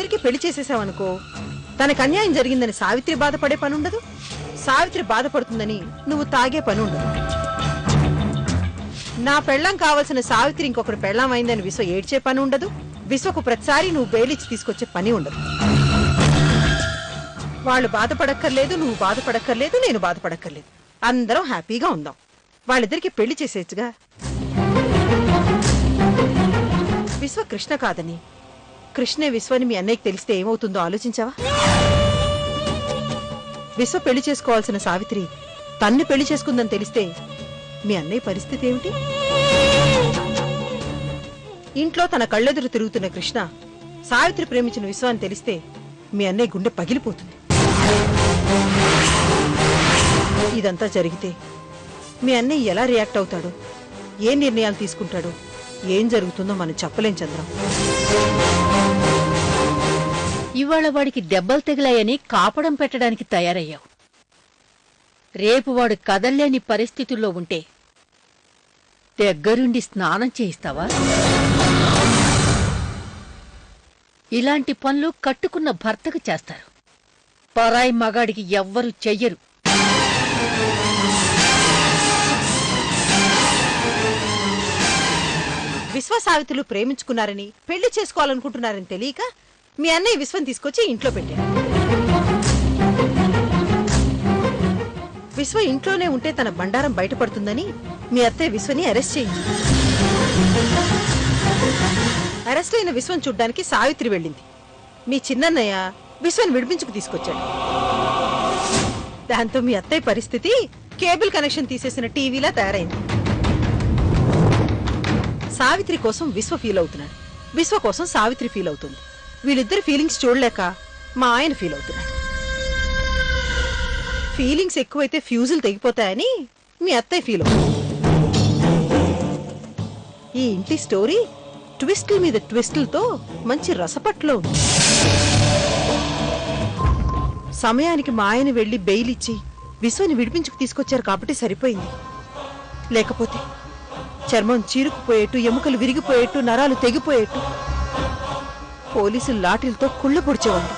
వాళ్ళిద్దరికి పెళ్లి చేసేసావనుకో, తనకు అన్యాయం జరిగిందని సావిత్రి బాధపడే పని ఉండదు, సావిత్రి బాధపడుతుందని నువ్వు తాగే పని ఉండదు. నా పెళ్ళం కావలసిన సావిత్రి ఇంకొకటి పెళ్ళం అయిందని విశ్వ ఏడ్చే పని ఉండదు, విశ్వకు ప్రతిసారి నువ్వు బెయిలిచ్చి తీసుకొచ్చే పని ఉండదు. వాళ్ళు బాధపడక్కర్లేదు, నువ్వు బాధపడక్కర్లేదు, నేను బాధపడక్కర్లేదు, అందరం హ్యాపీగా ఉందాం. వాళ్ళిద్దరికి పెళ్లి చేసేచ్చుగా. విశ్వ కృష్ణ కాదని, కృష్ణే విశ్వని మీ అన్నయ్యకి తెలిస్తే ఏమవుతుందో ఆలోచించావా? విశ్వ పెళ్లి చేసుకోవాల్సిన సావిత్రి తన్ను పెళ్లి చేసుకుందని తెలిస్తే మీ అన్నయ్య పరిస్థితి ఏమిటి? ఇంట్లో తన కళ్ళెదురు తిరుగుతున్న కృష్ణ సావిత్రి ప్రేమించిన విశ్వ అని తెలిస్తే మీ అన్నయ్య గుండె పగిలిపోతుంది. ఇదంతా జరిగితే మీ అన్నయ్య ఎలా రియాక్ట్ అవుతాడో, ఏ నిర్ణయాలు తీసుకుంటాడో, ఏం జరుగుతుందో మనం చెప్పలేం చంద్రం. ఇవాళ వాడికి దెబ్బలు తగిలాయని కాపడం పెట్టడానికి తయారయ్యావు. రేపు వాడు కదల్లేని పరిస్థితుల్లో ఉంటే దగ్గరుండి స్నానం చేయిస్తావా? ఇలాంటి పనులు కట్టుకున్న భర్తకు చేస్తారు, పరాయి మగాడికి ఎవ్వరూ చెయ్యరు. విశ్వ సావిత్రులు ప్రేమించుకున్నారని, పెళ్లి చేసుకోవాలనుకుంటున్నారని తెలియక మీ అన్నయ్య విశ్వం తీసుకొచ్చి ఇంట్లో పెట్టాడు. విశ్వ ఇంట్లోనే ఉంటే తన బండారం బయటపడుతుందని మీ అత్తయ్య విశ్వని అరెస్ట్ చేయింది. అరెస్ట్ అయిన విశ్వం చూడ్డానికి సావిత్రి వెళ్ళింది. మీ చిన్నన్నయ్య విశ్వని విడిపించుకు తీసుకొచ్చాడు. దాంతో మీ అత్తయ్య పరిస్థితి కేబుల్ కనెక్షన్ తీసేసిన టీవీలా తయారైంది. సావిత్రి కోసం విశ్వ ఫీల్ అవుతున్నాడు, విశ్వ కోసం సావిత్రి ఫీల్ అవుతుంది. వీళ్ళిద్దరు ఫీలింగ్స్ చూడలేక మా ఆయన ఫీల్ అవుతున్నాడు. ఫీలింగ్స్ ఎక్కువైతే ఫ్యూజులు తెగిపోతాయని మీ అత్తయ్య ఫీల్ అవుతుంది. ఈ ఇంటి స్టోరీ ట్విస్టుల మీద ట్విస్టులతో మంచి రసపట్లో ఉంది. సమయానికి మా ఆయన వెళ్లి బెయిల్ ఇచ్చి విశ్వని విడిపించుకు తీసుకొచ్చారు కాబట్టి సరిపోయింది. లేకపోతే చర్మం చీరుకుపోయేట్టు, ఎముకలు విరిగిపోయేట్టు, నరాలు తెగిపోయేట్టు పోలీసులు లాఠీలతో కుళ్ళ పొడిచేవాళ్ళు.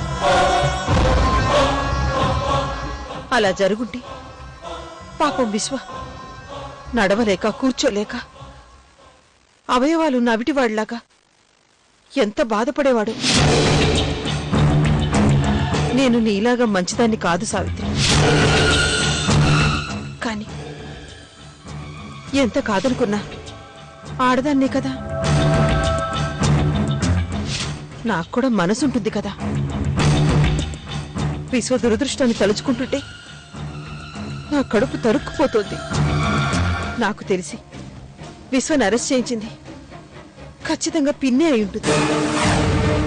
అలా జరుగుంటే పాపం విశ్వ నడవలేక, కూర్చోలేక, అవయవాలు నవిటివాళ్లాగా ఎంత బాధపడేవాడు. నేను నీలాగా మంచిదాన్ని కాదు సావిత్రి, కాని ఎంత కాదనుకున్నా ఆడదాన్నే కదా. నాకు కూడా మనసుంటుంది కదా. విశ్వ దురదృష్టాన్ని తలుచుకుంటుంటే నా కడుపు తరుక్కుపోతోంది. నాకు తెలిసి విశ్వని అరెస్ట్ చేయించింది ఖచ్చితంగా పిన్నే అయి ఉంటుంది.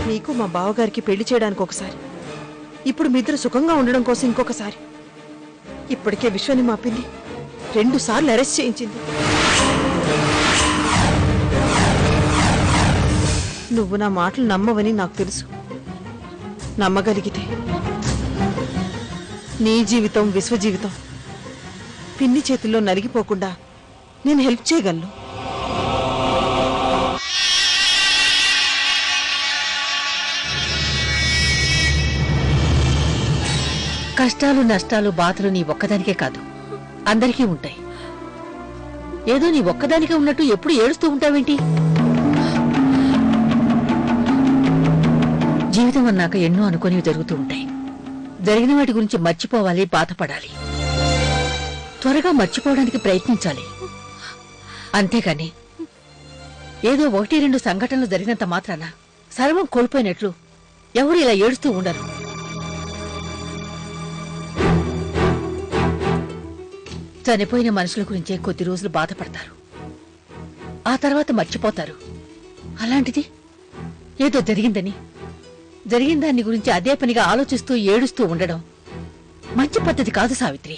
నీకు మా బావగారికి పెళ్లి చేయడానికి ఒకసారి, ఇప్పుడు మీ ఇద్దరు సుఖంగా ఉండడం కోసం ఇంకొకసారి. ఇప్పటికే విశ్వని మా పిన్ని 2 సార్లు అరెస్ట్ చేయించింది. నువ్వు నా మాటలు నమ్మవని నాకు తెలుసు. నమ్మగలిగితే నీ జీవితం, విశ్వ జీవితం పిన్ని చేతుల్లో నలిగిపోకుండా నేను హెల్ప్ చేయగలను. కష్టాలు, నష్టాలు, బాధలు నీ ఒక్కదానికే కాదు, అందరికీ ఉంటాయి. ఏదో నీ ఒక్కదానికే ఉన్నట్టు ఎప్పుడు ఏడుస్తూ ఉంటావేంటి? జీవితం అన్నాక ఎన్నో అనుకోనివి జరుగుతూ ఉంటాయి. జరిగిన వాటి గురించి మర్చిపోవాలి, బాధపడాలి, త్వరగా మర్చిపోవడానికి ప్రయత్నించాలి. అంతేకాని ఏదో 1-2 సంఘటనలు జరిగినంత మాత్రాన సర్వం కోల్పోయినట్లు ఎవరు ఇలా ఏడుస్తూ ఉండరు. చనిపోయిన మనుషుల గురించే కొద్ది రోజులు బాధపడతారు, ఆ తర్వాత మర్చిపోతారు. అలాంటిది ఏదో జరిగిన దాన్ని గురించి అదే పనిగా ఆలోచిస్తూ ఏడుస్తూ ఉండడం మంచి పద్ధతి కాదు సావిత్రి.